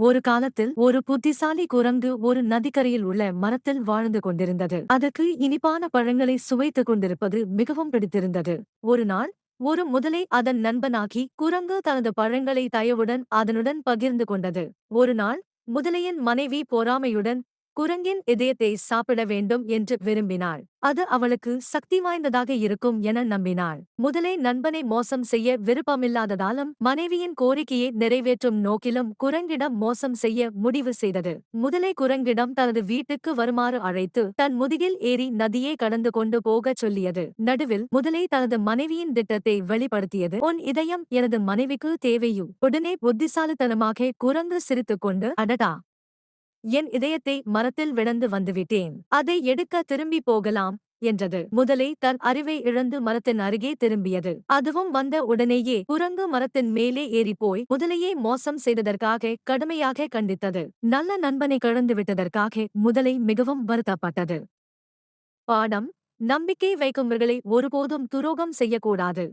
ஒரு காலத்தில் ஒரு புத்திசாலி குரங்கு ஒரு நதிக்கரையில் உள்ள மரத்தில் வாழ்ந்து கொண்டிருந்தது. அதற்கு இனிப்பான பழங்களை சுவைத்துக் கொண்டிருப்பது மிகவும் பிடித்திருந்தது. ஒரு நாள் ஒரு முதலை அதன் நண்பனாகி குரங்கு தனது பழங்களை தயவுடன் அதனுடன் பகிர்ந்து கொண்டது. ஒரு நாள் முதலையின் மனைவி பொறாமையுடன் குரங்கின் இதயத்தை சாப்பிட வேண்டும் என்று விரும்பினாள். அது அவளுக்கு சக்தி வாய்ந்ததாக இருக்கும் என நம்பினாள். முதலை நண்பனை மோசம் செய்ய விருப்பமில்லாததாலும் மனைவியின் கோரிக்கையை நிறைவேற்றும் நோக்கிலும் குரங்கிடம் மோசம் செய்ய முடிவு செய்தது. முதலை குரங்கிடம் தனது வீட்டுக்கு வருமாறு அழைத்து தன் முதுகில் ஏறி நதியை கடந்து கொண்டு போகச் சொல்லியது. நடுவில் முதலை தனது மனைவியின் திட்டத்தை வெளிப்படுத்தியது. உன் இதயம் எனது மனைவிக்கு தேவையு. உடனே புத்திசாலித்தனமாக குரங்கு சிரித்துக்கொண்டு, அடடா, என் இதயத்தை மரத்தில் விடந்து வந்துவிட்டேன், அதை எடுக்க திரும்பி போகலாம் என்றது. முதலை தன் அறிவை இழந்து மரத்தின் அருகே திரும்பியது. அதுவும் வந்த உடனேயே குரங்கு மரத்தின் மேலே ஏறிப்போய் முதலையை மோசம் செய்ததற்காக கடுமையாக கண்டித்தது. நல்ல நண்பனை கழந்துவிட்டதற்காக முதலை மிகவும் வருத்தப்பட்டது. பாடம்: நம்பிக்கை வைக்கும்பவர்களை ஒருபோதும் துரோகம் செய்யக்கூடாது.